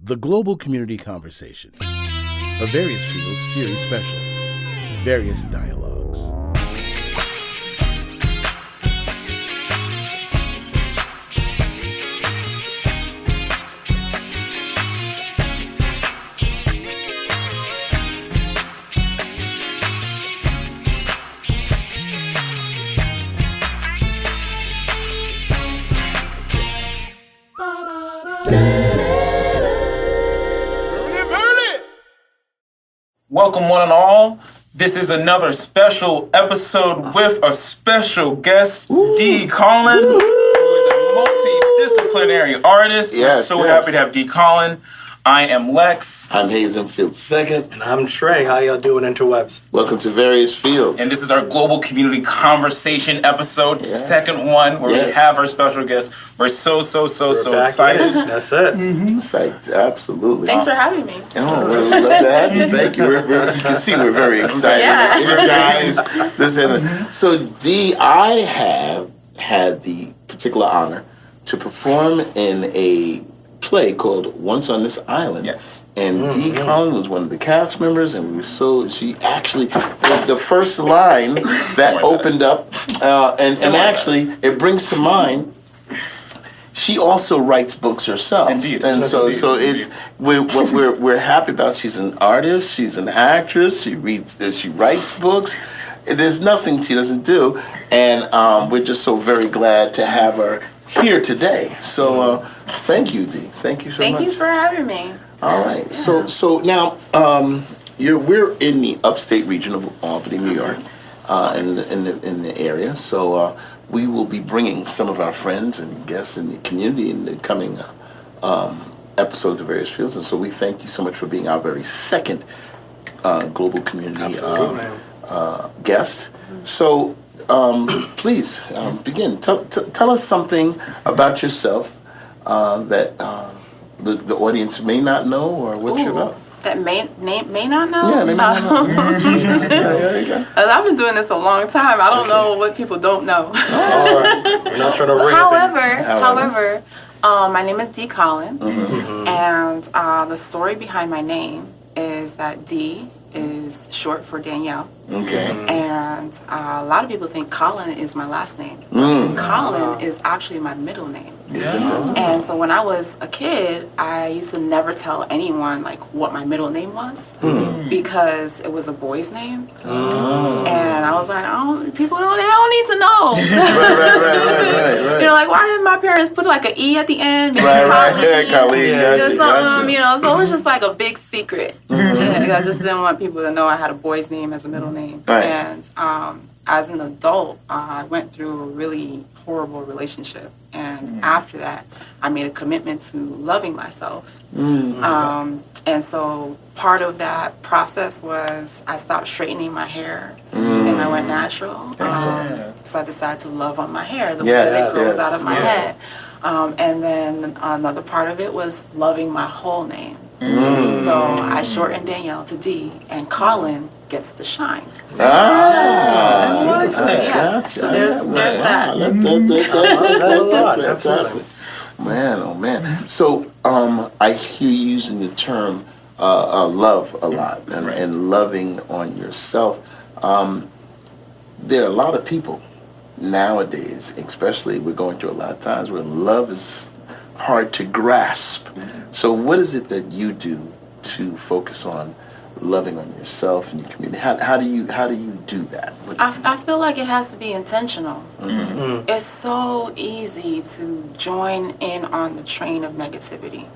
The Global Community Conversation, a Various Fields series special, Various Dialogues. Welcome one and all. This is another special episode with a special guest, D. Colin, who is a multidisciplinary artist. We're so happy to have D. Colin. I am Lex. I'm Hazenfield second. And I'm Trey. How y'all doing, interwebs? Welcome to Various Fields. And this is our Global Community Conversation episode, second one, where we have our special guest. We're so excited. That's it. Psyched, absolutely. Thanks for having me. Oh, well, it's glad to have you. Thank you. You can see we're very excited. Energized. Listen, so D, I have had the particular honor to perform in a play called Once on This Island. Yes. And D. Colin was one of the cast members, and we were she actually, the first line that opened up, and actually, it brings to mind, she also writes books herself. Indeed. And so it's, what we're happy about, she's an artist, she's an actress, she writes books. There's nothing she doesn't do, and we're just so very glad to have her here today. So thank you, Dee. Thank you so much. Thank you for having me. All right. Yeah. So now we're in the upstate region of Albany, New York, in the area. So we will be bringing some of our friends and guests in the community in the coming episodes of Various Fields. And so we thank you so much for being our very second global community guest. So please begin. Tell us something about yourself that the audience may not know, or what you're about. That may not know? Yeah, they may not know. There you go. I've been doing this a long time. I don't know what people don't know. All right. We're not trying to ring However, my name is D. Colin, and the story behind my name is that D is short for Danielle. Okay. And a lot of people think Colin is my last name. Colin is actually my middle name. And so when I was a kid, I used to never tell anyone like what my middle name was because it was a boy's name. And I was like, people they don't need to know. Right. You know, like why did my parents put like an E at the end? Colleen. So it was just like a big secret. I just didn't want people to know I had a boy's name as a middle name. Right. And as an adult, I went through a really horrible relationship. And after that, I made a commitment to loving myself. And so part of that process was I stopped straightening my hair and I went natural. So I decided to love on my hair, the way that it grows out of my head. And then another part of it was loving my whole name. So I shortened Danielle to D, and Colin gets to shine. Gotcha. So there's that. That's fantastic. Man, oh man. So I hear you using the term love a lot and loving on yourself. There are a lot of people nowadays, especially we're going through a lot of times where love is hard to grasp. So what is it that you do to focus on loving on yourself and your community? How do you do that? I feel like it has to be intentional. It's so easy to join in on the train of negativity.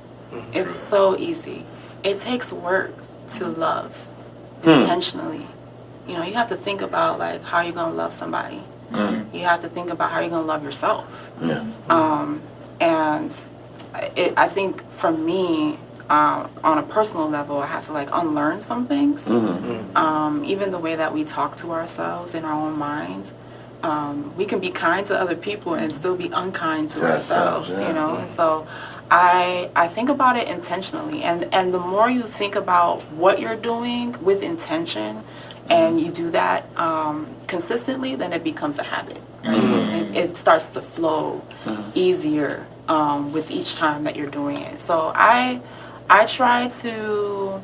It's so easy. It takes work to love intentionally. You know, you have to think about like how you're going to love somebody. You have to think about how you're going to love yourself. And I think for me, on a personal level, I had to like unlearn some things. Even the way that we talk to ourselves in our own minds. We can be kind to other people and still be unkind to ourselves, you know? And so I think about it intentionally. And the more you think about what you're doing with intention and you do that consistently, then it becomes a habit. Right? It starts to flow easier with each time that you're doing it. So I I try to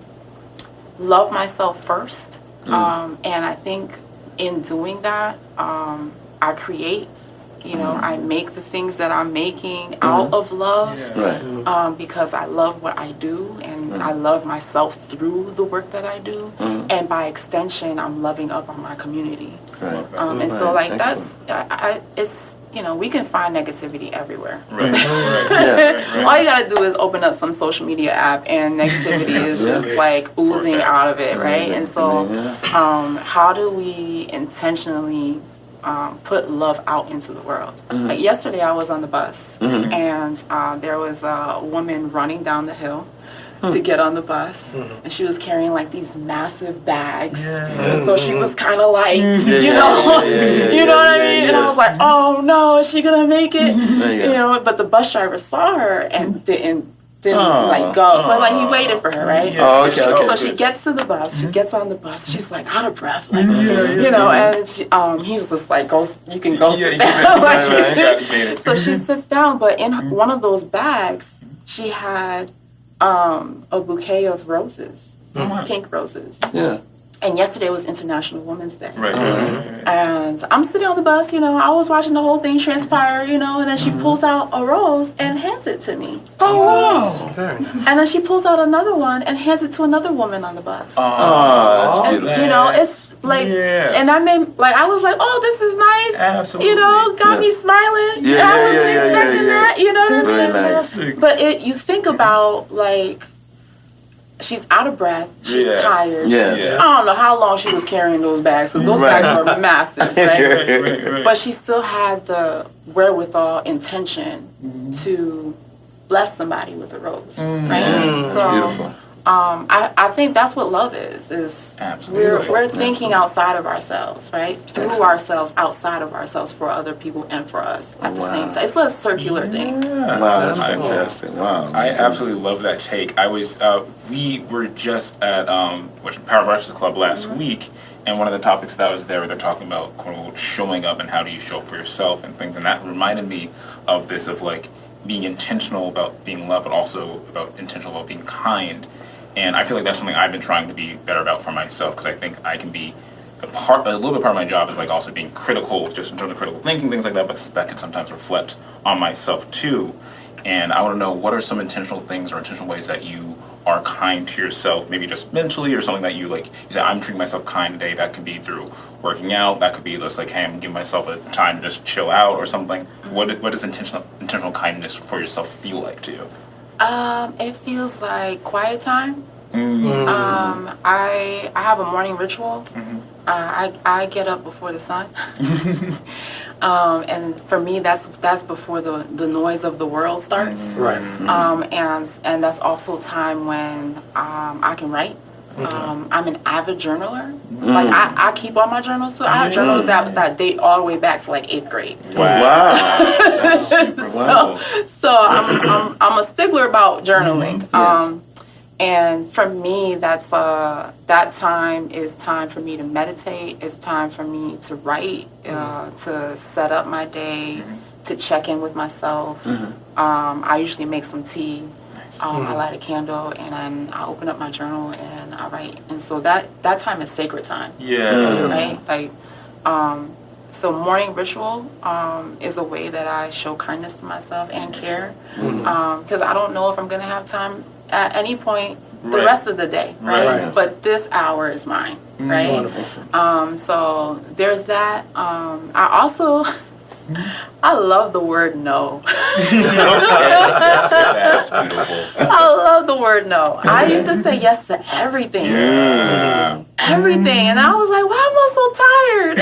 love myself first. And I think in doing that, I create. I make the things that I'm making out of love, because I love what I do, and I love myself through the work that I do, and by extension, I'm loving up on my community. And so, like, that's, it's, we can find negativity everywhere. All you gotta do is open up some social media app, and negativity is just like oozing out of it, right? And so, how do we intentionally put love out into the world? Like yesterday, I was on the bus, and there was a woman running down the hill to get on the bus, and she was carrying like these massive bags. So she was kind of like, you know what I mean? And I was like, oh no, is she gonna make it? But the bus driver saw her and didn't like go. So like he waited for her, right? So she gets to the bus, she gets on the bus, she's like out of breath, like and she, he's just like, go, you can go sit down. So she sits down, but in one of those bags, she had a bouquet of roses, pink roses. And yesterday was International Women's Day. And I'm sitting on the bus, I was watching the whole thing transpire, and then she pulls out a rose and hands it to me. Oh, wow. And then she pulls out another one and hands it to another woman on the bus. And, it's like, and I made, like, I was like, oh, this is nice. Absolutely. Got me smiling. I wasn't expecting that, what I mean? But you think about, like, she's out of breath. She's tired. I don't know how long she was carrying those bags, because those bags were massive, right? But she still had the wherewithal, intention to bless somebody with a rose, right? So, beautiful. I think that's what love is we're thinking outside of ourselves, right? Through ourselves, outside of ourselves, for other people and for us at the same time. It's a circular thing. Wow, that's fantastic. Wow. I absolutely love that take. I was, we were just at Power Breakfast Club last week, and one of the topics that was there, they're talking about, quote unquote, showing up and how do you show up for yourself and things, and that reminded me of this, of like being intentional about being loved, but also intentional about being kind. And I feel like that's something I've been trying to be better about for myself, because I think I can be a little bit part of my job is like also being critical, just in terms of critical thinking, things like that, but that can sometimes reflect on myself too. And I want to know, what are some intentional things or intentional ways that you are kind to yourself, maybe just mentally, or something that you say, I'm treating myself kind today. That could be through working out, that could be just like, hey, I'm giving myself a time to just chill out or something. What does intentional kindness for yourself feel like to you? It feels like quiet time. I have a morning ritual. I get up before the sun. And for me, that's before the noise of the world starts. And that's also time when I can write. I'm an avid journaler. Like I keep all my journals too. I have journals that date all the way back to like 8th grade. Wow. That's super wow. So I'm a stickler about journaling. And for me, that's that time is time for me to meditate. It's time for me to write, to set up my day, to check in with myself. I usually make some tea. I light a candle, and then I open up my journal and I write. And so that time is sacred time. Right? Like, so morning ritual is a way that I show kindness to myself and care, because I don't know if I'm going to have time at any point the rest of the day, right? But this hour is mine, right? So there's that. I also... I love the word no. That's beautiful. I love the word no. I used to say yes to everything. Everything. And I was like, why am I so tired?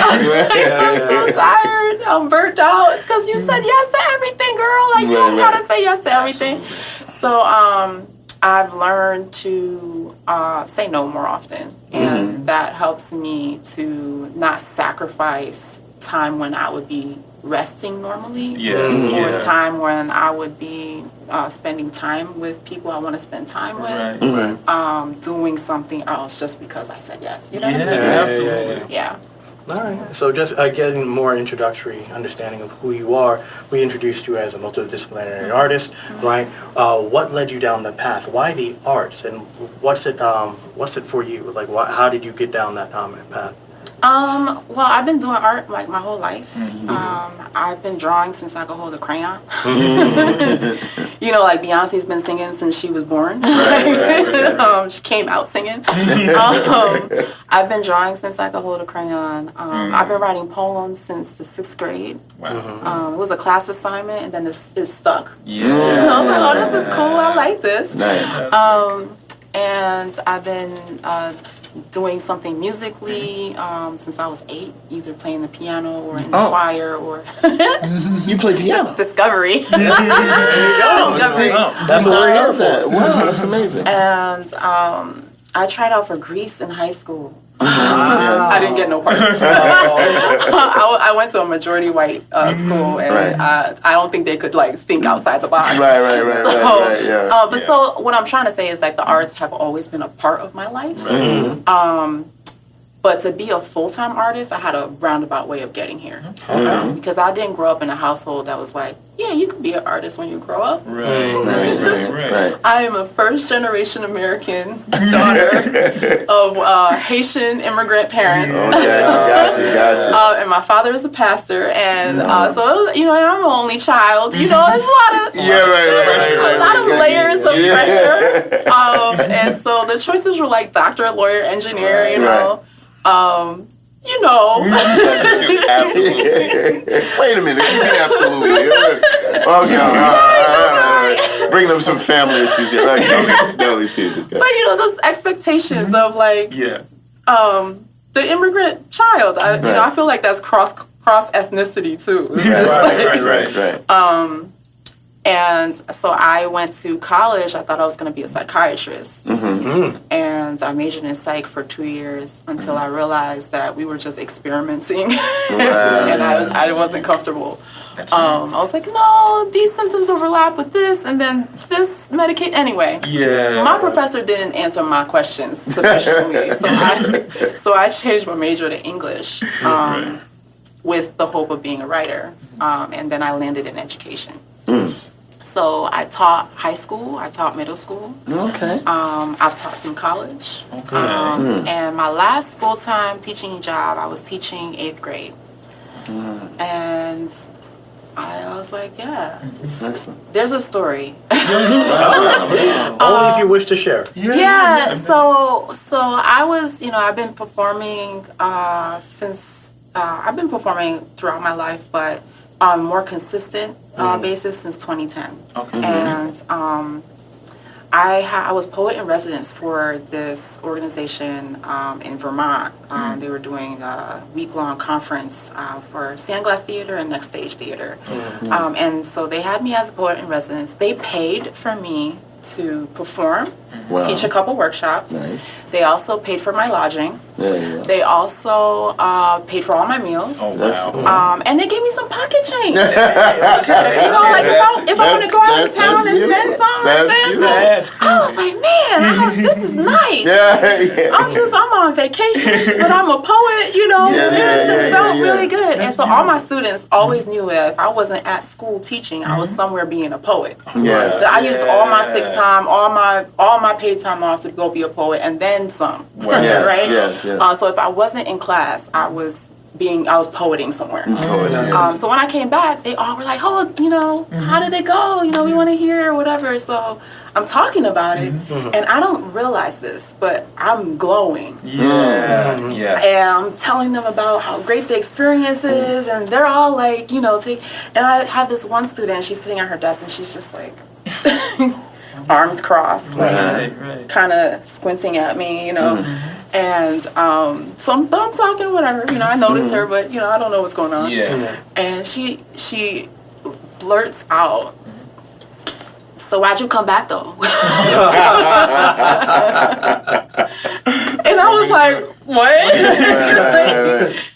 I'm so tired. I'm burnt out. It's because you said yes to everything, girl. Like, you don't gotta say yes to everything. So I've learned to say no more often. And that helps me to not sacrifice time when I would be resting normally, or time when I would be spending time with people I want to spend time with, doing something else just because I said yes. You know what I'm saying? Absolutely. Yeah. All right. So just getting more introductory understanding of who you are, we introduced you as a multidisciplinary artist, right? What led you down the path? Why the arts, and what's it for you? Like, how did you get down that path? Well, I've been doing art like my whole life. I've been drawing since I could hold a crayon. You know, like Beyonce's been singing since she was born. She came out singing. I've been drawing since I could hold a crayon. I've been writing poems since the 6th grade. Wow. It was a class assignment, and then it stuck. Yeah. You know, I was like, oh, this is cool. I like this. Nice. And I've been doing something musically since I was 8, either playing the piano or in the choir or You play piano. just discovery. There you go. Discovery. That's what we're here for. Wow, that's amazing. And I tried out for Greece in high school. Yes. I didn't get no parts. I went to a majority white school, and Right. I don't think they could like think outside the box. Right, yeah. But so what I'm trying to say is like the arts have always been a part of my life. But to be a full-time artist, I had a roundabout way of getting here. Because I didn't grow up in a household that was like, yeah, you can be an artist when you grow up. Right. I am a first-generation American daughter of Haitian immigrant parents. Okay, gotcha. And my father is a pastor, and so, you know, and I'm an only child. You know, there's a lot of a lot of layers of pressure. And so the choices were like doctor, lawyer, engineer, you know. You know. Absolutely. Wait a minute. You mean absolutely. Okay. All right. Bring them some family issues here. No, tease it. But you know, those expectations of like, the immigrant child. You know, I feel like that's cross ethnicity too. It's just Right. And so I went to college. I thought I was going to be a psychiatrist. And I majored in psych for 2 years until I realized that we were just experimenting. And I wasn't comfortable. I was like, no, these symptoms overlap with this, and then this medicate. Anyway, my professor didn't answer my questions sufficiently. So I changed my major to English with the hope of being a writer. And then I landed in education. So I taught high school, I taught middle school. Okay. I've taught some college. And my last full-time teaching job, I was teaching 8th grade. And I was like, there's a story. Only if you wish to share. Yeah. So I was, you know, I've been performing I've been performing throughout my life, but on a more consistent basis since 2010. And I was poet in residence for this organization in Vermont. They were doing a week-long conference for Sandglass Theater and Next Stage Theater. And so they had me as a poet in residence. They paid for me to perform, teach a couple workshops. Nice. They also paid for my lodging. They also paid for all my meals. And they gave me some pocket change. You know, like if I want to go out of town and spend some like this, I was like, man, this is nice. I'm on vacation, but I'm a poet, you know. It felt really good. And so all my students always knew that if I wasn't at school teaching, I was somewhere being a poet. So I used all my sick time, all my paid time off to go be a poet, and then some. So if I wasn't in class, I was poeting somewhere. So when I came back, they all were like, oh, you know, how did it go? You know, we want to hear or whatever. So I'm talking about it, and I don't realize this, but I'm glowing. And I'm telling them about how great the experience is, and they're all like, you know, and I have this one student, she's sitting at her desk, and she's just like, arms crossed, like kind of squinting at me, you know. And so I'm talking, whatever, you know, I notice her, but, you know, I don't know what's going on. And she blurts out, so why'd you come back, though? And I was like, what?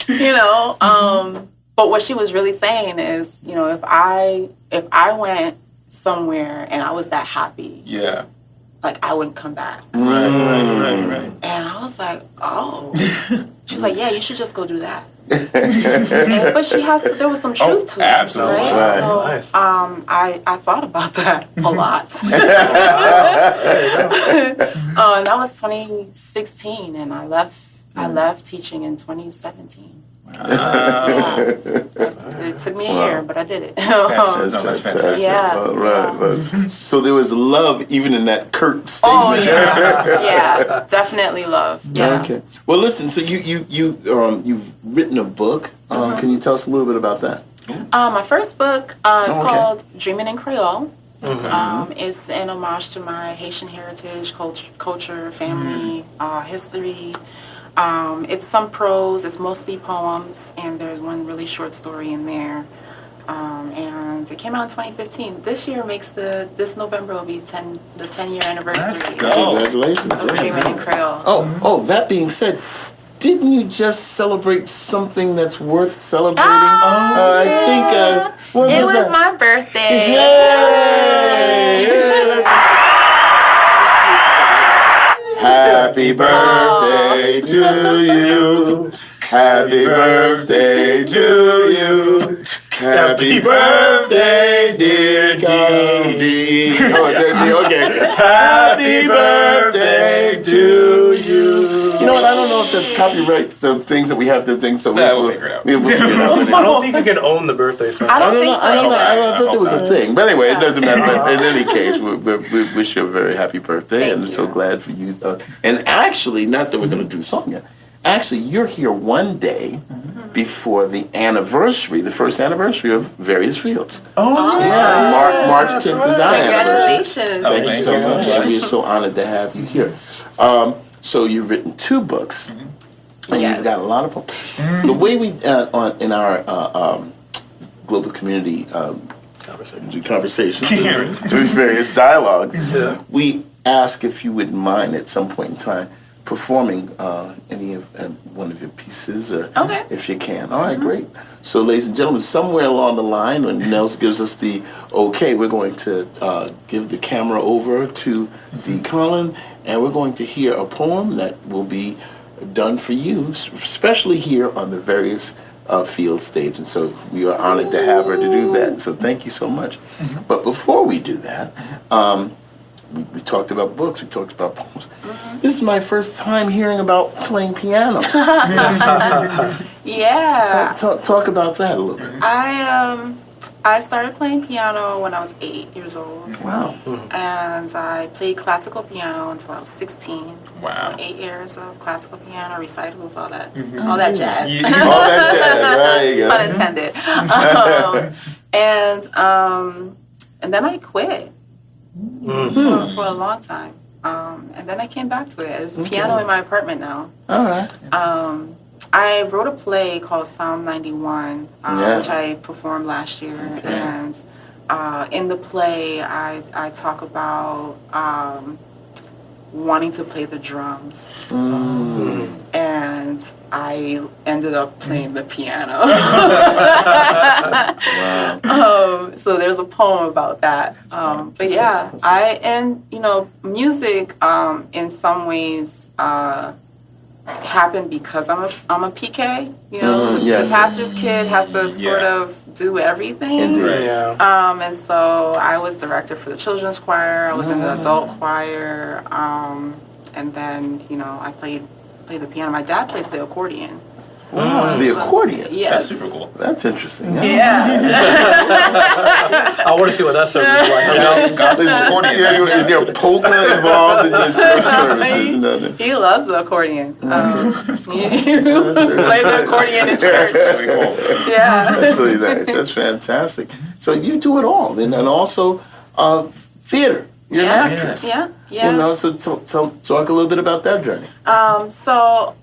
You know, but what she was really saying is, you know, if I went somewhere and I was that happy, like I wouldn't come back. And I was like, oh. She was like, yeah, you should just go do that. But there was some truth to it. Absolutely. Right? Right. So Nice. I thought about that a lot. And that was 2016, and I left teaching in 2017. It took me a year, but I did it. That's that's fantastic. fantastic. Yeah, All right. Well, so there was love even in that curt statement. Oh yeah, definitely love. Yeah. Okay. Well, listen. So you've written a book. Can you tell us a little bit about that? My first book is okay. called Dreaming in Creole. It's an homage to my Haitian heritage, culture, family, history. It's some prose, it's mostly poems, and there's one really short story in there. And it came out in 2015. This year this November will be the 10-year anniversary. Let's go. Congratulations. Of Dreaming in Creole. Oh, that being said, didn't you just celebrate something that's worth celebrating? Oh, I think what it was that? my birthday. Yay! Happy birthday to you. Happy birthday to you. Happy birthday, dear D. Okay. Happy birthday to you. You know what? I don't know if that's copyright, the things that we have, the things. So we'll figure it out. We'll figure it out. I don't think you can own the birthday song. I don't think so. I don't know. I thought there was a thing. But anyway, it Yeah. doesn't matter. But in any case, we wish you a very happy birthday. Thank and I'm so you. glad for you. And actually, not that we're going to do the song yet. Actually, you're here one day before the anniversary, the first anniversary of Various Fields. Oh, Yeah, March 10th is our anniversary. Congratulations. Thank you so Thank you much. so much. We are so honored to have you here. So you've written 2 books, and Yes. you've got a lot of poems. The way we in our global community conversations, various dialogue, we ask if you wouldn't mind at some point in time performing any of one of your pieces, or Okay. if you can. All right, great. So, ladies and gentlemen, somewhere along the line, when Nels gives us the okay, we're going to give the camera over to D. Colin, and we're going to hear a poem that will be done for you, especially here on the Various Field stage. And so we are honored to have her to do that. So thank you so much. But before we do that, we talked about books, we talked about poems. This is my first time hearing about playing piano. Yeah. Talk about that a little bit. I started playing piano when I was 8 years old. Wow. And I played classical piano until I was 16. Wow. So 8 years of classical piano, recitals, all that jazz. All that jazz. There you go. Pun intended. And then I quit for a long time. And then I came back to it. There's a piano in my apartment now. All right. I wrote a play called Psalm 91, Yes. which I performed last year. And in the play, I talk about wanting to play the drums. And I ended up playing the piano. Wow. So there's a poem about that. But yeah, music in some ways happened because I'm a PK. Yes. The pastor's kid has to sort of do everything. Indeed. Yeah. And so I was director for the children's choir. I was in the adult choir. And then I played the piano. My dad plays the accordion. Wow. The accordion. Yes. That's super cool. That's interesting. Yeah. I want to see what that service is like. Gospel accordion. Is there a polka involved in this service? He loves the accordion. He play the accordion in church. Really cool. Yeah. That's really nice. That's fantastic. So you do it all, and also theater. You're an actress. Yeah. So talk a little bit about that journey. So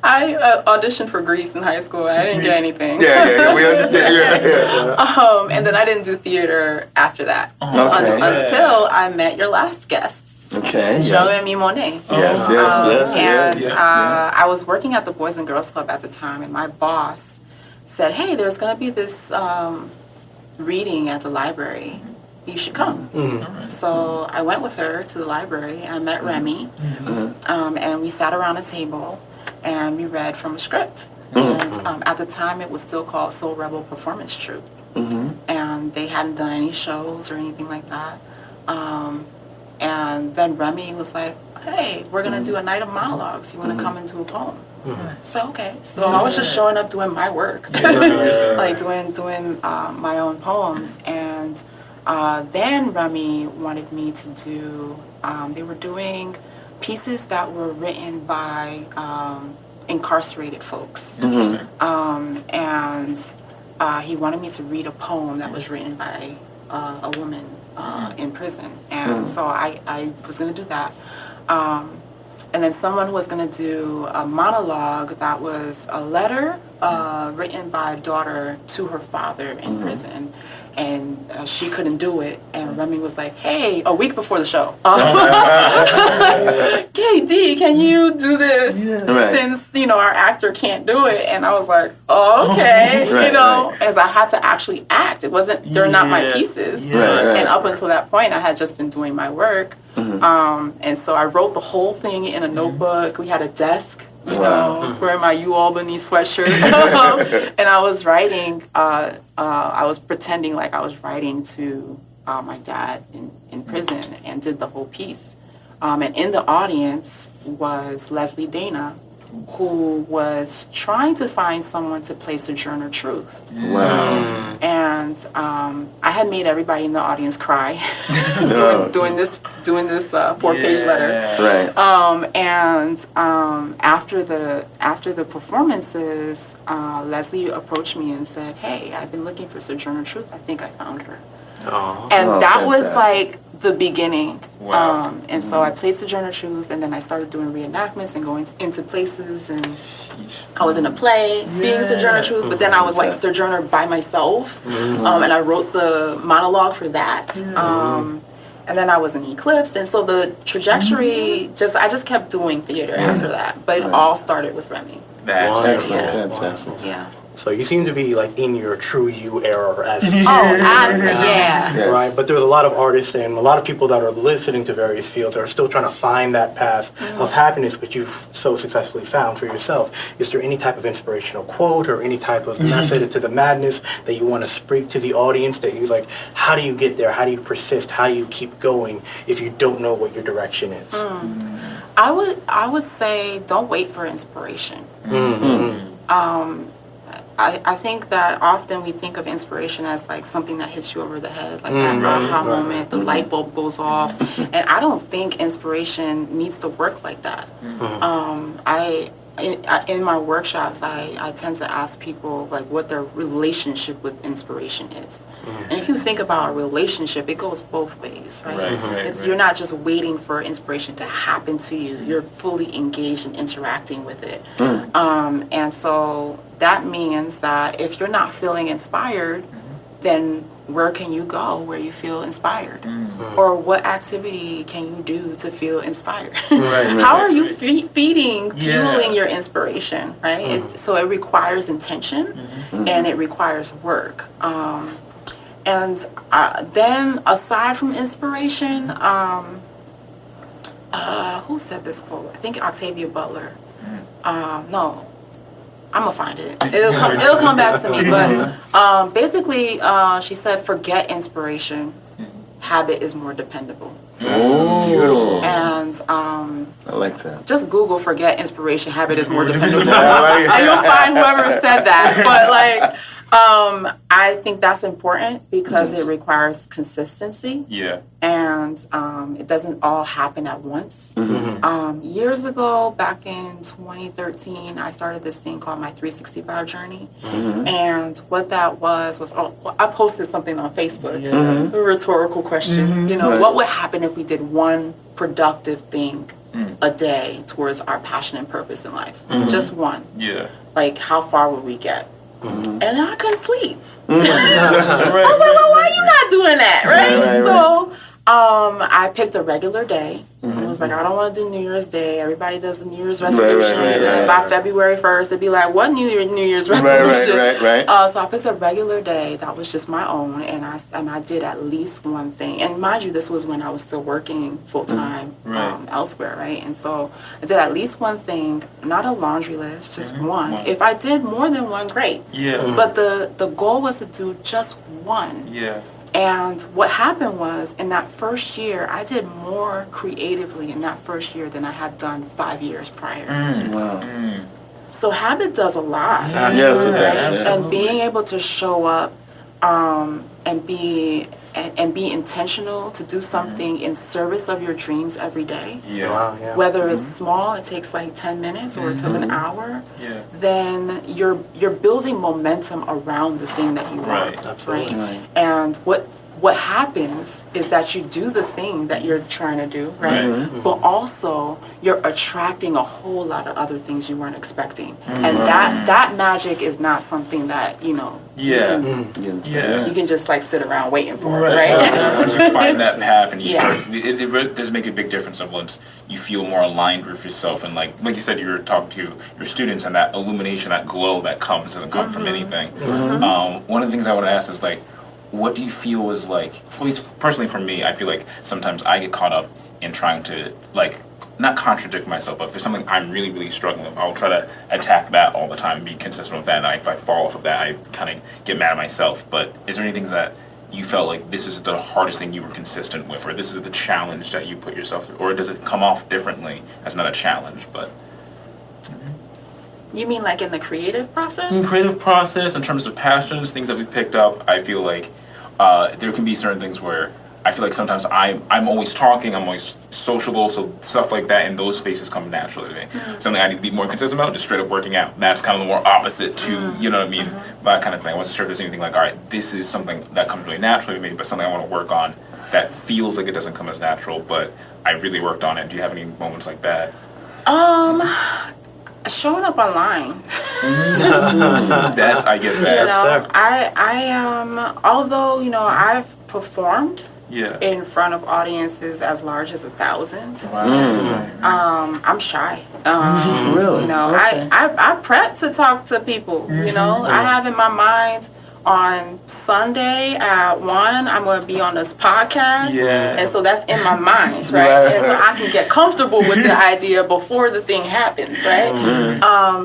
I auditioned for Grease in high school. I didn't get anything. Yeah. We understand. Yeah. And then I didn't do theater after that Okay. until I met your last guest, Okay. Joe-Amy Monet. Yes. And Yeah. I was working at the Boys and Girls Club at the time, and my boss said, "Hey, there's going to be this reading at the library. You should come." So I went with her to the library. I met Remy, and we sat around a table. and we read from a script. And at the time, it was still called Soul Rebel Performance Troupe. And they hadn't done any shows or anything like that. And then Remy was like, hey, we're going to do a night of monologues. You want to come and do a poem? So, okay. So I was just showing up doing my work, like doing my own poems. And then Remy wanted me to do, they were doing pieces that were written by incarcerated folks. And he wanted me to read a poem that was written by a woman in prison. And so I was going to do that. And then someone was going to do a monologue that was a letter written by a daughter to her father in prison. And she couldn't do it. And Remy was like, hey, a week before the show, KD, can you do this? Since, our actor can't do it. And I was like, oh, okay. As I had to actually act. It wasn't, they're not my pieces. And up until that point, I had just been doing my work. And so I wrote the whole thing in a notebook. We had a desk. I was wearing my UAlbany sweatshirt. And I was writing, I was pretending like I was writing to my dad in prison and did the whole piece. And in the audience was Leslie Dana, who was trying to find someone to play Sojourner Truth. And I had made everybody in the audience cry doing this 4-page letter. And after the performances, Leslie approached me and said, "Hey, I've been looking for Sojourner Truth. I think I found her." And that was like the beginning. And so I played Sojourner Truth, and then I started doing reenactments and going into places, and I was in a play being Sojourner Truth, but then I was like Sojourner by myself, and I wrote the monologue for that. And then I was in Eclipse, and so the trajectory, I just kept doing theater after that, but it all started with Remy. That's excellent, fantastic. Yeah. So you seem to be like in your true you era as right? But there's a lot of artists and a lot of people that are listening to various fields are still trying to find that path of happiness, which you've so successfully found for yourself. Is there any type of inspirational quote or any type of method to the madness that you want to speak to the audience, that you like, how do you get there? How do you persist? How do you keep going if you don't know what your direction is? I would say don't wait for inspiration. I think that often we think of inspiration as like something that hits you over the head, like that aha moment, the light bulb goes off. And I don't think inspiration needs to work like that. In my workshops, I tend to ask people like what their relationship with inspiration is. And if you think about a relationship, it goes both ways, right? You're not just waiting for inspiration to happen to you. You're fully engaged in interacting with it. And so that means that if you're not feeling inspired, then where can you go where you feel inspired? Or what activity can you do to feel inspired? How are you fueling your inspiration, right? So it requires intention and it requires work. And then aside from inspiration, who said this quote? I think Octavia Butler. No. I'm gonna find it. It'll come back to me. But basically, she said, "Forget inspiration. Habit is more dependable." Beautiful. And I like that. just Google "forget inspiration. Habit is more dependable," and you'll find whoever said that. But I think that's important because it requires consistency. And it doesn't all happen at once. Years ago, back in 2013, I started this thing called my 365 journey. And what that was I posted something on Facebook, a rhetorical question. What would happen if we did one productive thing a day towards our passion and purpose in life? Just one. Like, how far would we get? And then I couldn't sleep. I was like, well, why are you not doing that, right? So I picked a regular day. I was like, I don't want to do New Year's Day. Everybody does the New Year's resolutions. And by February 1st, they'd be like, what New Year's resolution? Right. So I picked a regular day that was just my own, and I did at least one thing. And mind you, this was when I was still working full-time elsewhere, right? And so I did at least one thing, not a laundry list, just one. If I did more than one, great. Yeah. But the goal was to do just one. Yeah. And what happened was, in that first year, I did more creatively in that first year than I had done 5 years prior. Wow. So habit does a lot. Yes, it does. Yeah. And being able to show up and be intentional to do something in service of your dreams every day. Yeah. Wow, yeah. Whether it's small, it takes like 10 minutes or it's an hour. Yeah. Then you're building momentum around the thing that you want. Right. Absolutely. Right? And what happens is that you do the thing that you're trying to do, right? But also you're attracting a whole lot of other things you weren't expecting. And that magic is not something that, you know, Yeah. you can just like sit around waiting for it, Right. right? Once you find that path and you Yeah. start, it really does make a big difference of once you feel more aligned with yourself. And like you said, you were talking to your students, and that illumination, that glow that comes doesn't come from anything. One of the things I want to ask is like, what do you feel is like, at least personally for me, I feel like sometimes I get caught up in trying to like, not contradict myself, but if there's something I'm really, really struggling with, I'll try to attack that all the time and be consistent with that. And if I fall off of that, I kind of get mad at myself. But is there anything that you felt like this is the hardest thing you were consistent with, or this is the challenge that you put yourself through, or does it come off differently as not a challenge, but... You mean like in the creative process? In the creative process, in terms of passions, things that we've picked up, I feel like there can be certain things where I feel like sometimes I'm always talking, I'm always sociable, so stuff like that in those spaces come naturally to me. Something I need to be more consistent about, just straight up working out. That's kind of the more opposite to, you know what I mean, that kind of thing. I wasn't sure if there's anything like, all right, this is something that comes really naturally to me, but something I want to work on that feels like it doesn't come as natural, but I really worked on it. Do you have any moments like that? Showing up online. I get that. You know, I although, you know, I've performed in front of audiences as large as 1,000. I'm shy. Really? You know, I prep to talk to people. You know, I have in my mind on Sunday at 1, I'm going to be on this podcast. And so that's in my mind, right? And so I can get comfortable with the idea before the thing happens, right?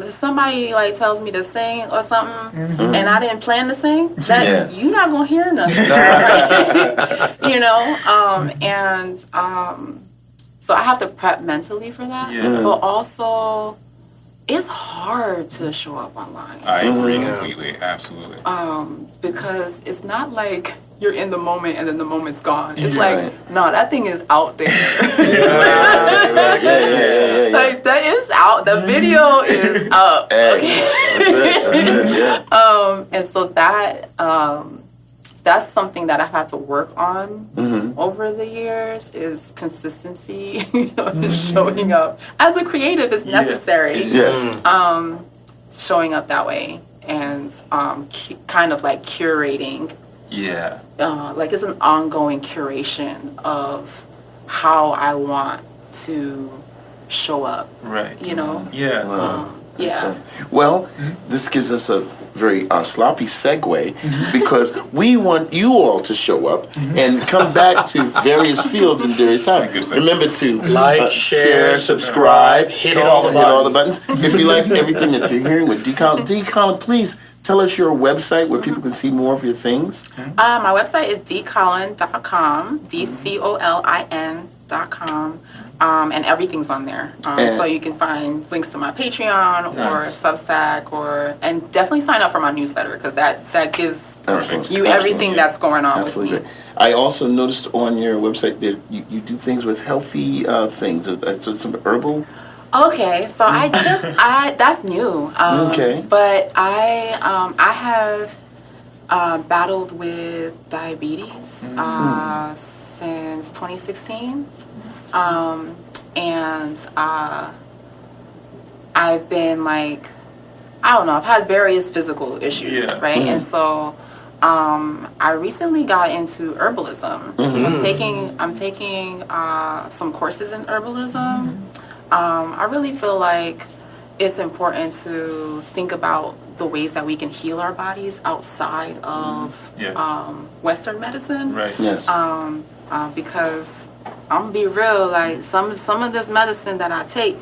Somebody like tells me to sing or something, and I didn't plan to sing, that you're not going to hear nothing, right? You know? So I have to prep mentally for that, but also... It's hard to show up online. I agree completely, absolutely. Because it's not like you're in the moment and then the moment's gone. It's like, no, that thing is out there. Like, that is out. The video is up. Okay? And so that's something that I've had to work on over the years is consistency, showing up. As a creative is necessary. Showing up that way and kind of like curating. Like it's an ongoing curation of how I want to show up. Right. You know? Well, this gives us a very sloppy segue because we want you all to show up and come back to various fields in various time. Remember to like, share, subscribe, hit all the buttons. If you like everything that you're hearing with D. Colin, please tell us your website where people can see more of your things. My website is dcolin.com, DCOLIN.com. And everything's on there. So you can find links to my Patreon or Substack and definitely sign up for my newsletter because that gives you everything that's going on with me. I also noticed on your website that you do things with healthy things, some herbal. Okay, so that's new. But I have battled with diabetes since 2016. And I've been like, I don't know, I've had various physical issues, right? And so I recently got into herbalism. I'm taking some courses in herbalism. I really feel like it's important to think about the ways that we can heal our bodies outside of Western medicine. Right. Yes. Because I'm gonna be real, like some of this medicine that I take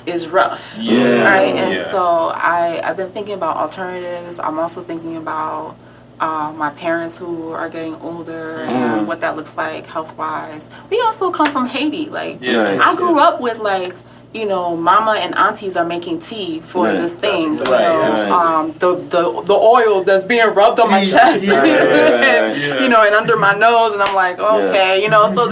is rough. Yeah. Right. And Yeah. so I've been thinking about alternatives. I'm also thinking about my parents who are getting older and what that looks like health wise. We also come from Haiti. Like I grew up with like, you know, mama and aunties are making tea for this thing. You know, the oil that's being rubbed on my chest, and, you know, and under my nose, and I'm like, okay, you know. So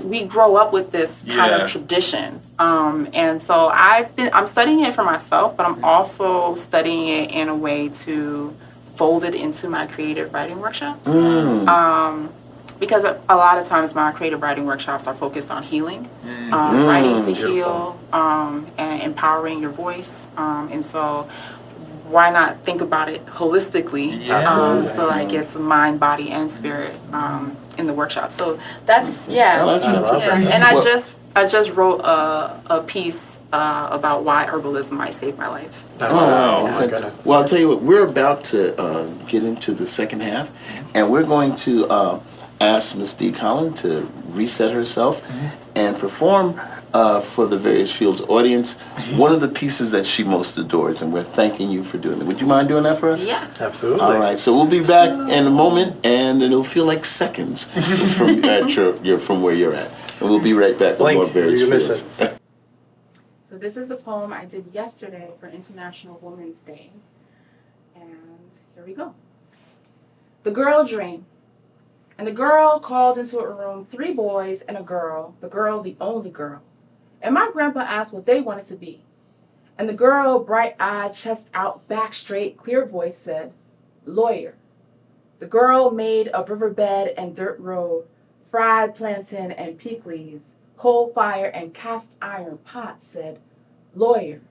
we grow up with this kind of tradition, and so I'm studying it for myself, but I'm also studying it in a way to fold it into my creative writing workshops. Because a lot of times my creative writing workshops are focused on healing, writing to heal, and empowering your voice. And so why not think about it holistically? So like it's mind, body, and spirit in the workshop. So that's, that's fantastic. And I just wrote a piece about why herbalism might save my life. Well, I'll tell you what, we're about to get into the second half, and we're going to ask Miss D. Colin to reset herself and perform for the Various Fields audience one of the pieces that she most adores, and we're thanking you for doing it. Would you mind doing that for us? Yeah. Absolutely. All right, so we'll be back in a moment, and it'll feel like seconds from from where you're at. And we'll be right back with more Various Fields. So this is a poem I did yesterday for International Women's Day. And here we go. The girl dream. And the girl called into a room 3 boys and a girl the only girl. And my grandpa asked what they wanted to be. And the girl, bright-eyed, chest out, back straight, clear voice said, lawyer. The girl made a riverbed and dirt road, fried plantain and peas, coal fire and cast iron pot, said, lawyer.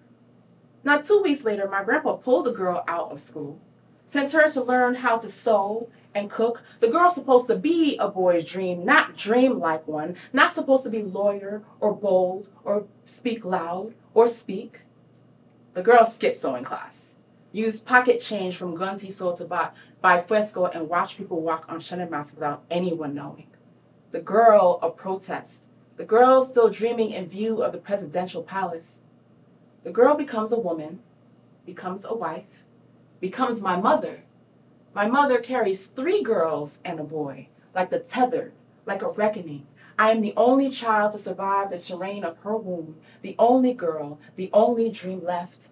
Not 2 weeks later, my grandpa pulled the girl out of school, sent her to learn how to sew and cook. The girl's supposed to be a boy's dream, not dream like one, not supposed to be lawyer or bold or speak loud or speak. The girl skipped sewing class, used pocket change from Gunty sold to buy fresco and watch people walk on Shenandoah without anyone knowing. The girl, a protest. The girl still dreaming in view of the presidential palace. The girl becomes a woman, becomes a wife, becomes my mother. My mother carries 3 girls and a boy, like the tethered, like a reckoning. I am the only child to survive the terrain of her womb, the only girl, the only dream left.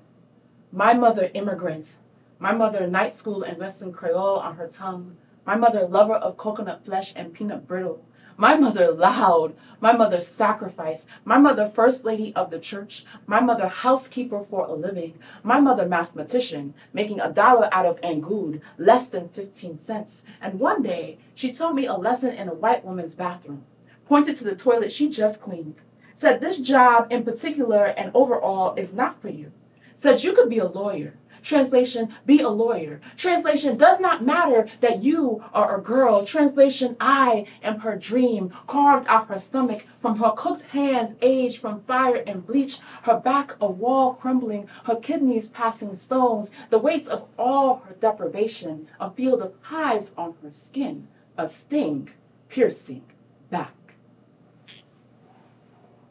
My mother immigrant, my mother night school and Western Creole on her tongue, my mother lover of coconut flesh and peanut brittle, my mother loud, my mother sacrifice, my mother first lady of the church, my mother housekeeper for a living, my mother mathematician, making $1 out of angood, less than 15 cents. And one day, she taught me a lesson in a white woman's bathroom, pointed to the toilet she just cleaned, said this job in particular and overall is not for you, said you could be a lawyer. Translation, be a lawyer. Translation, does not matter that you are a girl. Translation, I am her dream, carved out her stomach, from her cooked hands aged from fire and bleach, her back a wall crumbling, her kidneys passing stones, the weight of all her deprivation, a field of hives on her skin, a sting piercing back.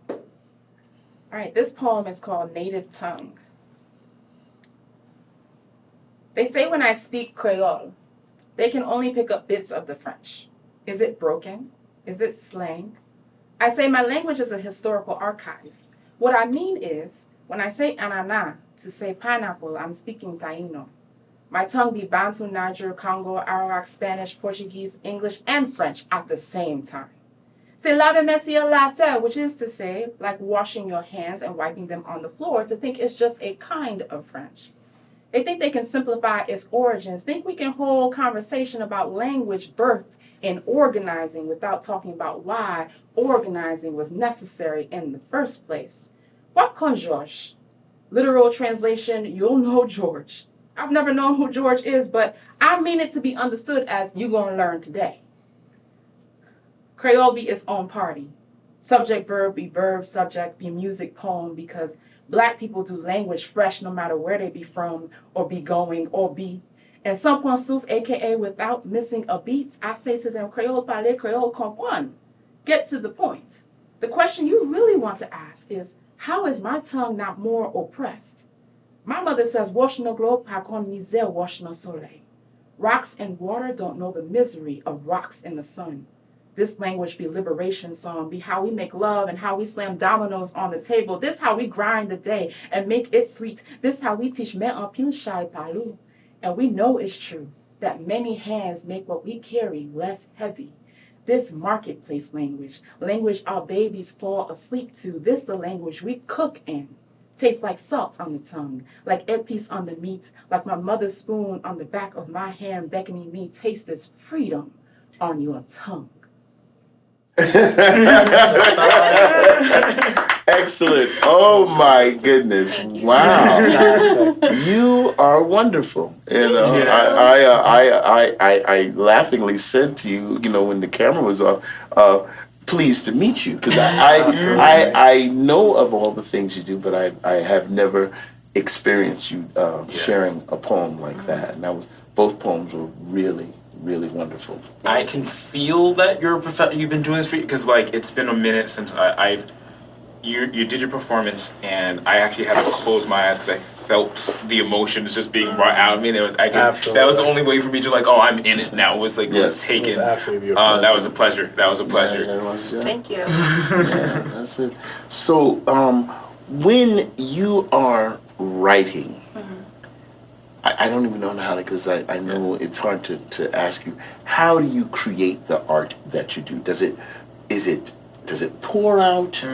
All right, this poem is called Native Tongue. They say when I speak Creole, they can only pick up bits of the French. Is it broken? Is it slang? I say my language is a historical archive. What I mean is, when I say anana, to say pineapple, I'm speaking Taino. My tongue be Bantu, Niger, Congo, Arawak, Spanish, Portuguese, English, and French at the same time. Say lave monsieur latte, which is to say, like washing your hands and wiping them on the floor, to think it's just a kind of French. They think they can simplify its origins, think we can hold conversation about language birth and organizing without talking about why organizing was necessary in the first place. What con George? Literal translation, you'll know George. I've never known who George is, but I mean it to be understood as you gonna learn today. Creole be its own party. Subject, verb, be verb, subject, be music, poem, because black people do language fresh no matter where they be from, or be going, or be. And some point souffle, aka without missing a beat, I say to them, Creole parler, Creole comprendre. Get to the point. The question you really want to ask is, how is my tongue not more oppressed? My mother says, wash no globe, pa kon misère, wash no soleil. Rocks and water don't know the misery of rocks in the sun. This language be liberation song, be how we make love and how we slam dominoes on the table. This how we grind the day and make it sweet. This how we teach me en pile shai palou. And we know it's true that many hands make what we carry less heavy. This marketplace language, language our babies fall asleep to. This the language we cook in. Tastes like salt on the tongue, like epice on the meat, like my mother's spoon on the back of my hand beckoning me, taste this freedom on your tongue. Excellent. Oh my goodness. Wow. You are wonderful. You know, I laughingly said to you, you know, when the camera was off, pleased to meet you, because I know of all the things you do, but I have never experienced you sharing a poem like that. And both poems were really wonderful. I can feel that you've been doing this for, because like it's been a minute since you did your performance, and I actually had to close my eyes because I felt the emotions just being brought out of me. That was the only way for me to like, oh, I'm in it now. It was like, let's take it. Absolutely beautiful. That was a pleasure. That was a pleasure. Thank you. Yeah, that's it. So, when you are writing, I don't even know how to, because I know it's hard to ask you, how do you create the art that you do? Does it pour out?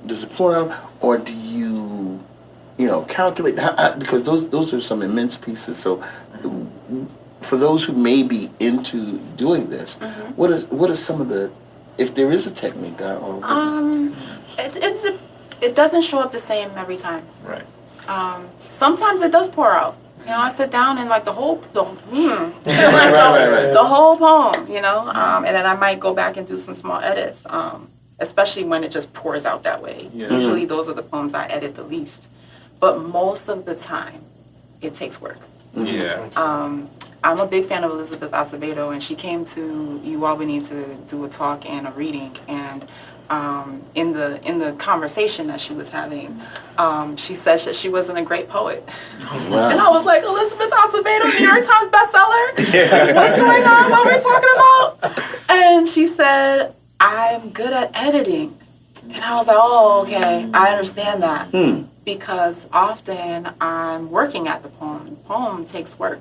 Does it pour out, or do you calculate? Because those are some immense pieces. So, for those who may be into doing this, what is some of the, if there is a technique, it doesn't show up the same every time. Right. Sometimes it does pour out. You know, I sit down and like the whole right. the whole poem, and then I might go back and do some small edits, especially when it just pours out that way. Yeah. Usually those are the poems I edit the least. But most of the time, it takes work. Yeah. I'm a big fan of Elizabeth Acevedo, and she came to UAlbany to do a talk and a reading, and in the conversation that she was having, she said that she wasn't a great poet. Wow. And I was like, Elizabeth Acevedo, New York Times bestseller? What's going on? What we're talking about? And she said, I'm good at editing. And I was like, oh, okay, I understand that. Because often I'm working at the poem. The poem takes work.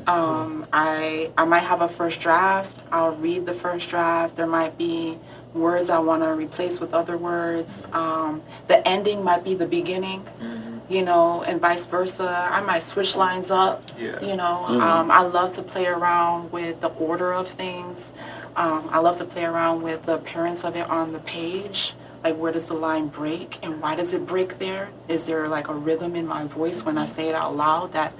I might have a first draft. I'll read the first draft. There might be words I want to replace with other words. The ending might be the beginning, and vice versa. I might switch lines up, I love to play around with the order of things. I love to play around with the appearance of it on the page. Like, where does the line break, and why does it break there? Is there like a rhythm in my voice when I say it out loud that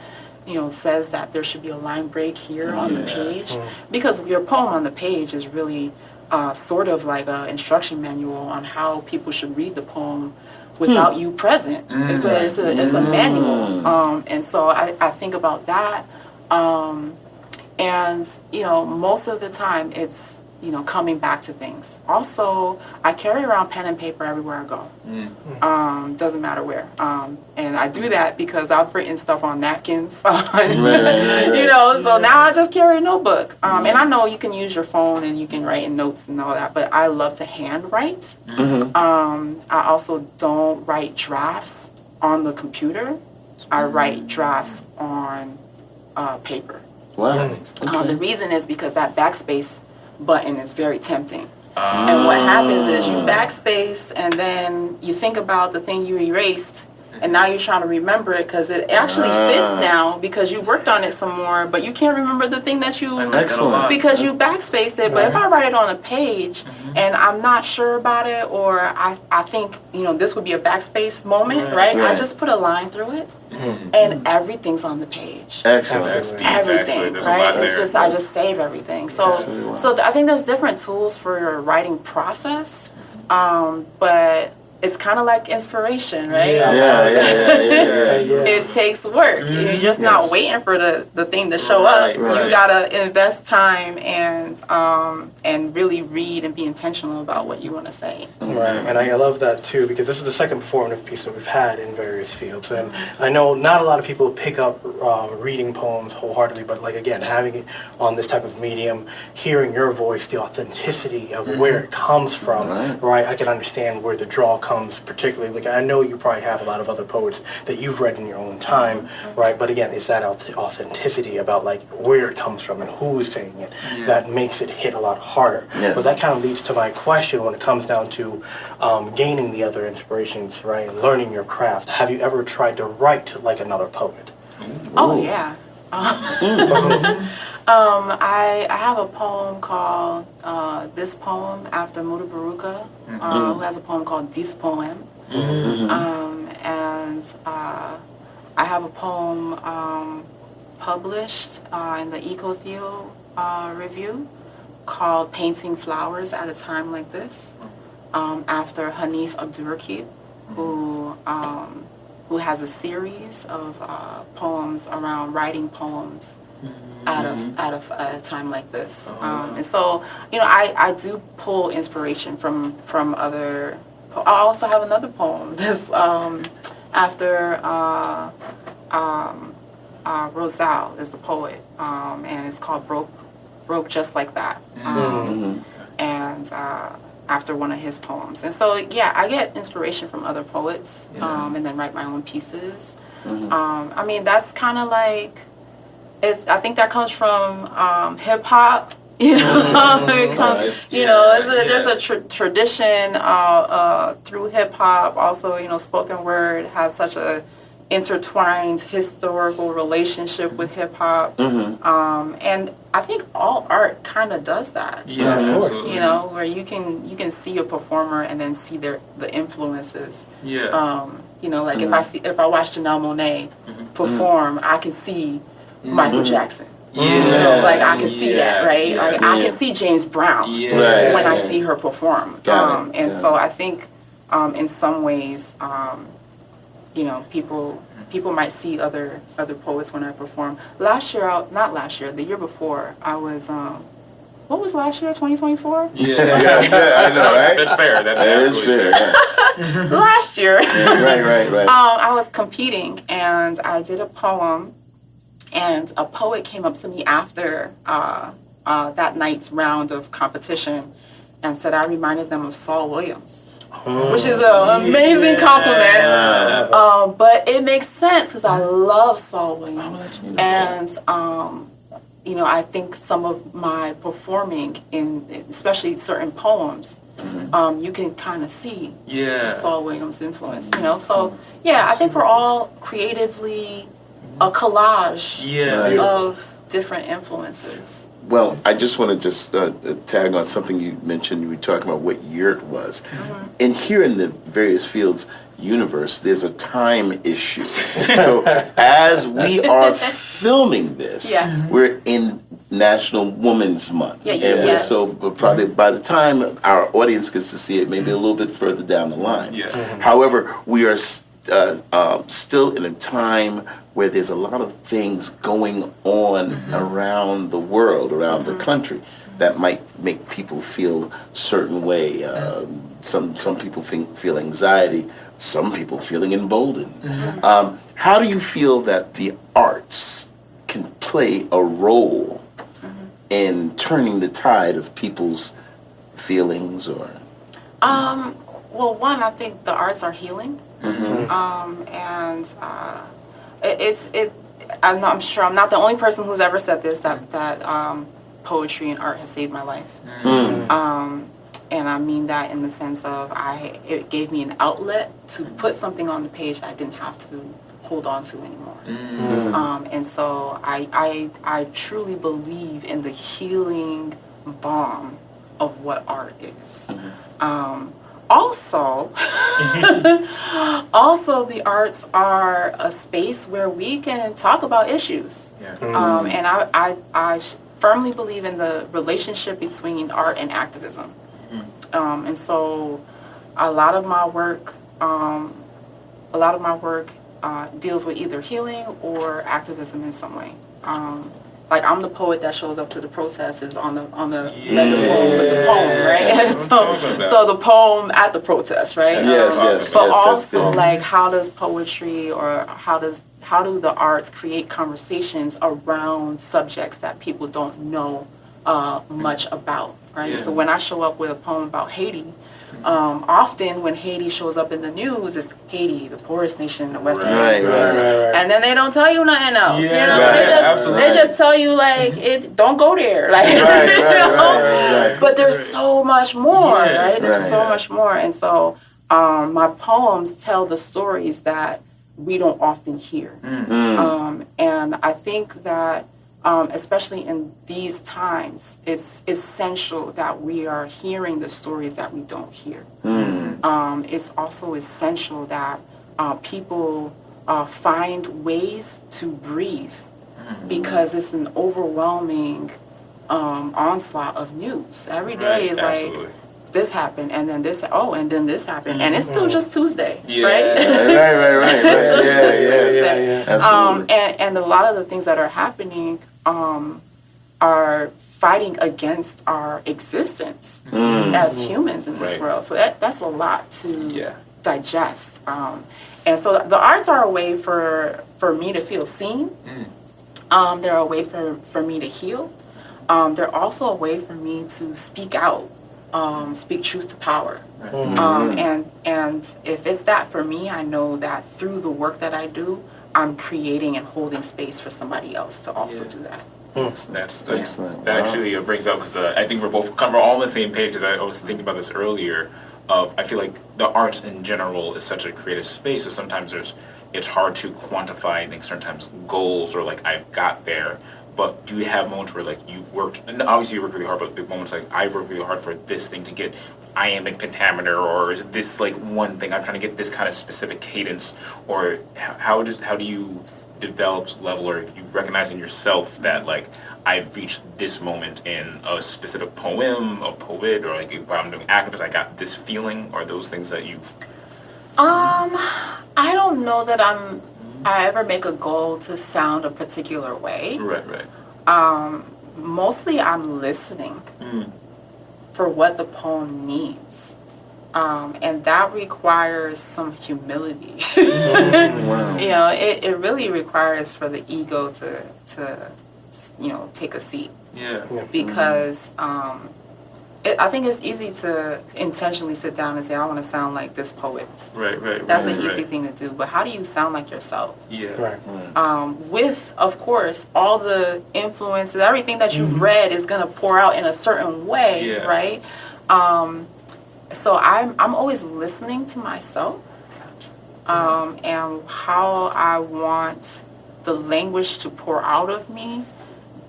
says that there should be a line break here on the page? Because your poem on the page is really sort of like an instruction manual on how people should read the poem without you present. It's a manual. And so I think about that. And most of the time it's coming back to things. Also, I carry around pen and paper everywhere I go. Doesn't matter where. And I do that because I've written stuff on napkins. So now I just carry a notebook. And I know you can use your phone and you can write in notes and all that, but I love to hand write. I also don't write drafts on the computer. I write drafts on paper. Wow. The reason is because that backspace button is very tempting. And what happens is you backspace and then you think about the thing you erased and now you're trying to remember it because it actually fits now because you worked on it some more, but you can't remember the thing that you Excellent. because you backspaced it. But if I write it on a page and I'm not sure about it, or I think this would be a backspace moment, right? I just put a line through it, and everything's on the page. Excellent. That's deep. Everything, Actually, there's a right? lot It's there. just I just save everything. So I think there's different tools for your writing process, but it's kind of like inspiration, right? Yeah. It takes work. You're just not waiting for the thing to show Right, up. right. You gotta invest time and really read and be intentional about what you want to say. Right, and I love that too because this is the second performative piece that we've had in various fields, and I know not a lot of people pick up reading poems wholeheartedly, but like again, having it on this type of medium, hearing your voice, the authenticity of where it comes from, right? I can understand where the draw comes, particularly. Like I know you probably have a lot of other poets that you've read in your own time, right? But again, it's that authenticity about like where it comes from and who is saying it that makes it hit a lot harder. Yes. But that kind of leads to my question when it comes down to gaining the other inspirations, right? Learning your craft. Have you ever tried to write like another poet? Oh yeah. I have a poem called This Poem after Muda Baruka, who has a poem called This Poem. And I have a poem published in the Ecotheo Review called Painting Flowers at a Time Like This, after Hanif Abdurraqib, who has a series of poems around writing poems at a time like this. And so, I do pull inspiration from other. I also have another poem that's after Rosal is the poet, and it's called Broke Just Like That. And after one of his poems. And so, yeah, I get inspiration from other poets, and then write my own pieces. I mean, that's kind of like, I think that comes from hip hop. It comes, there's a tradition through hip hop. Also, spoken word has such a intertwined historical relationship with hip hop, and I think all art kind of does that. Yeah, absolutely. Where you can see a performer and then see the influences. Yeah. Like if I watch Janelle Monáe perform, I can see Michael Jackson. Yeah. Like I can see that, right? Yeah. Like I can see James Brown when I see her perform. So I think in some ways, people might see other poets when I perform. The year before, I was what was last year? 2024? Yeah, I know, right? That's fair. That's That is absolutely fair. Yeah. Last year. Right. I was competing and I did a poem, and a poet came up to me after that night's round of competition and said I reminded them of Saul Williams. Which is an amazing compliment. But it makes sense because I love Saul Williams. And, I think some of my performing especially certain poems, you can kind of see the Saul Williams influence, So, yeah, I think we're all creatively a collage of different influences. Well, I just want to tag on something you mentioned. You were talking about what year it was. And here in the various fields universe, there's a time issue. So as we are filming this, we're in National Women's Month. So probably by the time our audience gets to see it, maybe a little bit further down the line. However, we are still in a time where there's a lot of things going on around the world, around the country, that might make people feel a certain way. Some people feel anxiety, some people feeling emboldened. How do you feel that the arts can play a role in turning the tide of people's feelings? Or well, one, I think the arts are healing. I'm sure I'm not the only person who's ever said this, that poetry and art has saved my life. And I mean that in the sense of it gave me an outlet to put something on the page I didn't have to hold on to anymore. And so I truly believe in the healing balm of what art is. Also, the arts are a space where we can talk about issues. And I firmly believe in the relationship between art and activism. And so a lot of my work deals with either healing or activism in some way. Like I'm the poet that shows up to the protests on the megaphone with the poem, right? so the poem at the protest, right? But also like how does poetry or how do the arts create conversations around subjects that people don't know much about, right? So when I show up with a poem about Haiti, often when Haiti shows up in the news, it's Haiti, the poorest nation in the West Hemisphere. And then they don't tell you nothing else. You know, they just tell you like don't go there. Like but there's so much more, right? There's so much more. And so my poems tell the stories that we don't often hear. And I think that especially in these times, it's essential that we are hearing the stories that we don't hear. It's also essential that people find ways to breathe because it's an overwhelming onslaught of news. Every day is like, this happened, and then this, and then this happened, and it's still just Tuesday, right? Right. It's still just Tuesday. Yeah. Absolutely. And a lot of the things that are happening are fighting against our existence as humans in this world. So that's a lot to digest. And so the arts are a way for me to feel seen. They're a way for me to heal. They're also a way for me to speak out. Speak truth to power. And if it's that for me, I know that through the work that I do, I'm creating and holding space for somebody else to also do that. That's excellent. That actually brings up, because I think we're all on the same page, because I was thinking about this earlier. I feel like the arts in general is such a creative space, so sometimes it's hard to quantify, I think, sometimes goals or like I've got there. But do you have moments where like you worked, and obviously you worked really hard, but the moments like I've worked really hard for this thing to get iambic pentameter, or is this like one thing I'm trying to get this kind of specific cadence, or how do you develop level, or you recognize in yourself that like I've reached this moment in a specific poem, a poet, or like if I'm doing activist, I got this feeling, or those things that you've. I don't know that I ever make a goal to sound a particular way. Right. Mostly I'm listening for what the poem needs. And that requires some humility. Wow. You know, it really requires for the ego to take a seat. Because I think it's easy to intentionally sit down and say, I want to sound like this poet. Right. That's an easy thing to do. But how do you sound like yourself? With, of course, all the influences, everything that you've read is going to pour out in a certain way, right? So I'm always listening to myself and how I want the language to pour out of me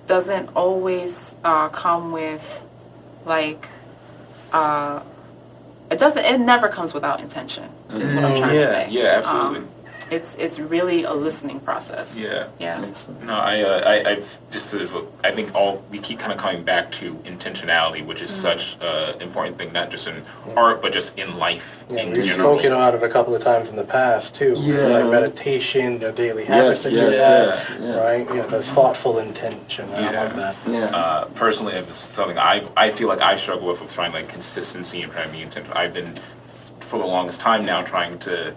doesn't always come with like it never comes without intention is what I'm trying to say. Absolutely. It's really a listening process. No, I think we keep kind of coming back to intentionality, which is such an important thing, not just in art, but just in life in we've general. spoken about it a couple of times in the past too. Like meditation, the daily habits that you have, right? The thoughtful intention. I love that. Personally, it's something I feel like I struggle with trying like consistency and trying to be intentional. I've been for the longest time now trying to.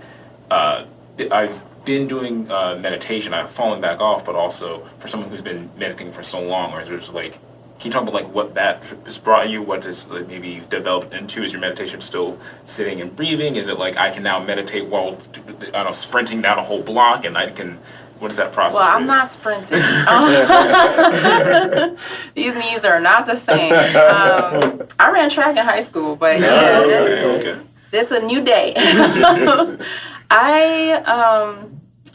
I've been doing meditation. I've fallen back off, but also for someone who's been meditating for so long, or there's like, can you talk about like what that has brought you? What has like, maybe you've developed into? Is your meditation still sitting and breathing? Is it like I can now meditate while sprinting down a whole block, and I can? What is that process? Well, for I'm you? not sprinting. These knees are not the same. I ran track in high school, but yeah, this a new day.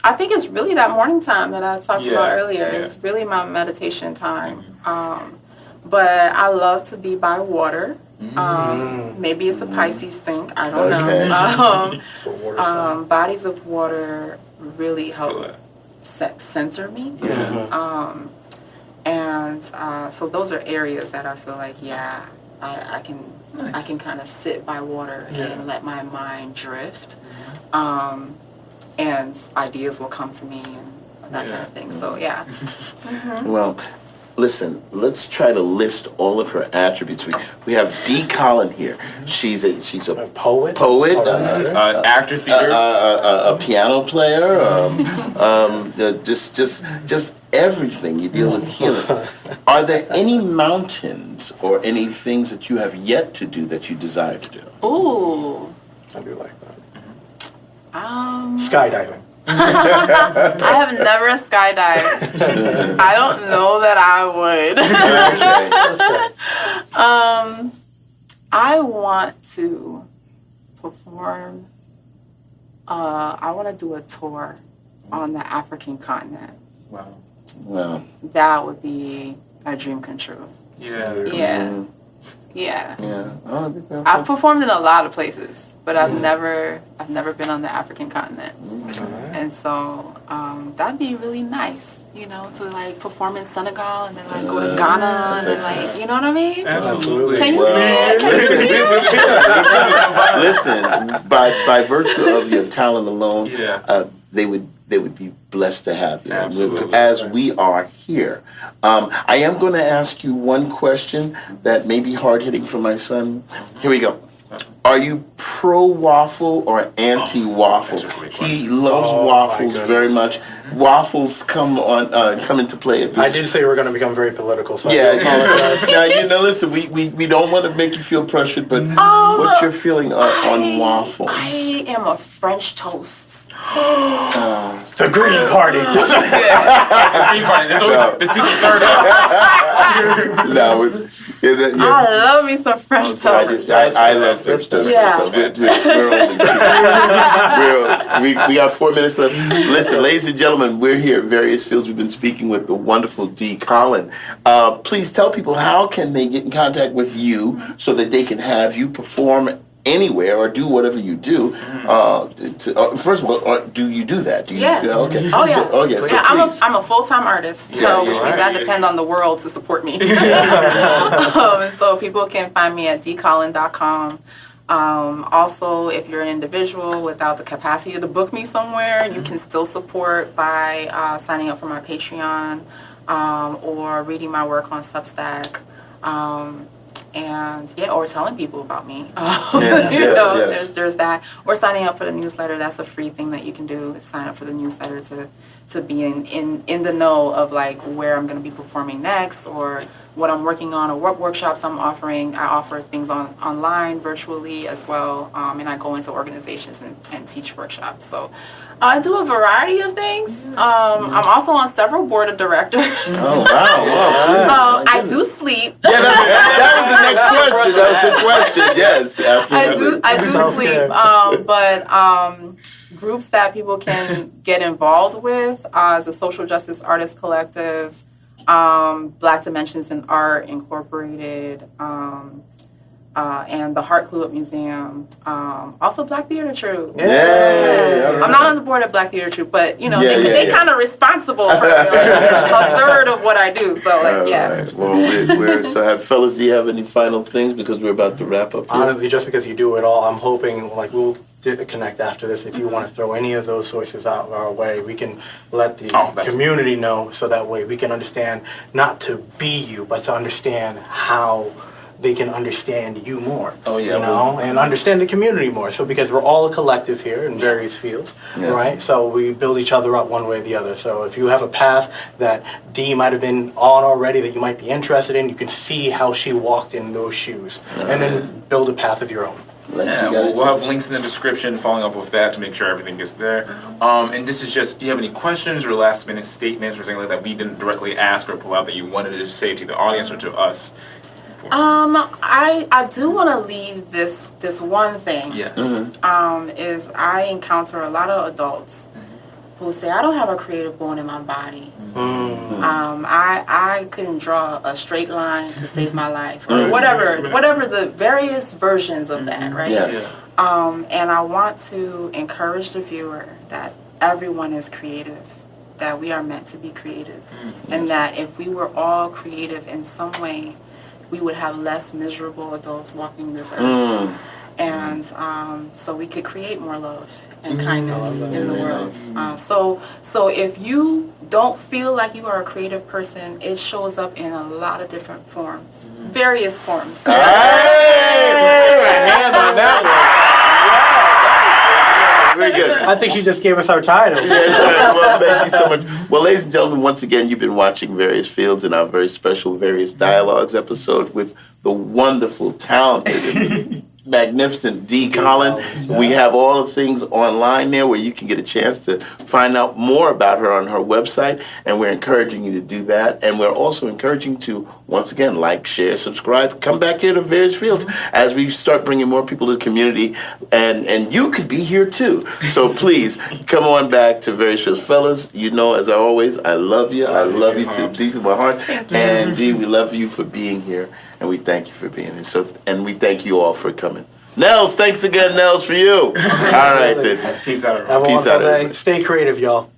I think it's really that morning time that I talked about earlier. Yeah. It's really my meditation time. But I love to be by water. Maybe it's a Pisces thing. I don't know. So water sign. Bodies of water really help center me. And so those are areas that I feel like, I can kind of sit by water and let my mind drift. And ideas will come to me and that kind of thing. So, Well, listen, let's try to list all of her attributes. We have Dee Colin here. She's a Poet? Actor, theater. a piano player, just everything. You deal with healing. Are there any mountains or any things that you have yet to do that you desire to do? ooh. I do like that. I Skydiving. have never skydived. I don't know that I would. I want to perform. I want to do a tour on the African continent. Wow. Well, That would be a dream come true. Yeah. Yeah. yeah. I've performed in a lot of places, but I've never been on the African continent. And so that'd be really nice, to like perform in Senegal and then like go to Ghana and then like, you know what I mean? Absolutely. Can you see it? Can you see it? Listen, by virtue of your talent alone, they would be blessed to have you, Absolutely. as we are here. I am going to ask you one question that may be hard-hitting for my son. Here we go. Are you pro-waffle or anti-waffle? That's a great question. He loves waffles very much. Waffles come into play at this. I did say we're going to become very political, so Yeah, I do apologize. now, listen, we don't want to make you feel pressured, but what's your feeling on waffles? I am a French toast. The Green Party. The Green Party. There's always the secret third. No, I love me some French toast. I love French toast. Yeah. So we got 4 minutes left. Listen, ladies and gentlemen, we're here at Various Fields. We've been speaking with the wonderful Dee Colin. Please tell people, how can they get in contact with you so that they can have you perform anywhere or do whatever you do? First of all, do you do that? Do you? Yes. Okay. Oh yeah. So please. I'm a full-time artist, which means I depend on the world to support me. And so people can find me at dcolin.com. Also, if you're an individual without the capacity to book me somewhere, you can still support by signing up for my Patreon or reading my work on Substack. Or telling people about me. There's that. Or signing up for the newsletter. That's a free thing that you can do. Sign up for the newsletter to be in the know of like where I'm going to be performing next, or what I'm working on, or what workshops I'm offering. I offer things online, virtually as well, and I go into organizations and teach workshops. So I do a variety of things. I'm also on several board of directors. Oh, wow. I do sleep. Yeah, that was the next question. That was the question. Yes, absolutely. I do sleep. But groups that people can get involved with is a social justice artist collective, Black Dimensions in Art Incorporated, and the Heart Club Museum. Also Black Theater Troupe. Yeah. I'm not on the board of Black Theater Troupe, but they yeah. kind of responsible for a third of what I do. So Right. Well, so fellas, do you have any final things, because we're about to wrap up here? Honestly, just because you do it all, I'm hoping we'll connect after this. If you want to throw any of those sources out our way, we can let the community know, so that way we can understand, not to be you, but to understand how they can understand you more. And understand the community more. So because we're all a collective here in various fields, right? So we build each other up one way or the other. So if you have a path that Dee might have been on already that you might be interested in, you can see how she walked in those shoes, and then build a path of your own. Lex, you Yeah, got we'll it? have links in the description following up with that to make sure everything gets there. And this is just, do you have any questions or last minute statements or something like that we didn't directly ask or pull out that you wanted to say to the audience or to us? I do want to leave this one thing. Yes. Is I encounter a lot of adults who say, I don't have a creative bone in my body. I couldn't draw a straight line to save my life, or whatever the various versions of that, right? Yes. And I want to encourage the viewer that everyone is creative, that we are meant to be creative, and that if we were all creative in some way, we would have less miserable adults walking this earth. And so we could create more love and kindness in the world. So if you don't feel like you are a creative person, it shows up in a lot of different forms, various forms. Hey! Put a hand on that one. Wow, very good. I think she just gave us our title. Well, thank you so much. Well, ladies and gentlemen, once again, you've been watching Various Fields in our very special Various Dialogues episode with the wonderful, talented, and magnificent D. Colin. We have all the things online there where you can get a chance to find out more about her on her website, and we're encouraging you to do that. And we're also encouraging to, once again, like, share, subscribe, come back here to Various Fields as we start bringing more people to the community, and you could be here too. So please come on back to Various Fields. Fellas, you know, as always, I love you. I love you to deep in my heart. And D, we love you for being here. And we thank you for being here. And we thank you all for coming. Nels, thanks again, Nels, for you. All right, then. Peace out, everyone. Have a Peace wonderful out, day. everybody. Stay creative, y'all.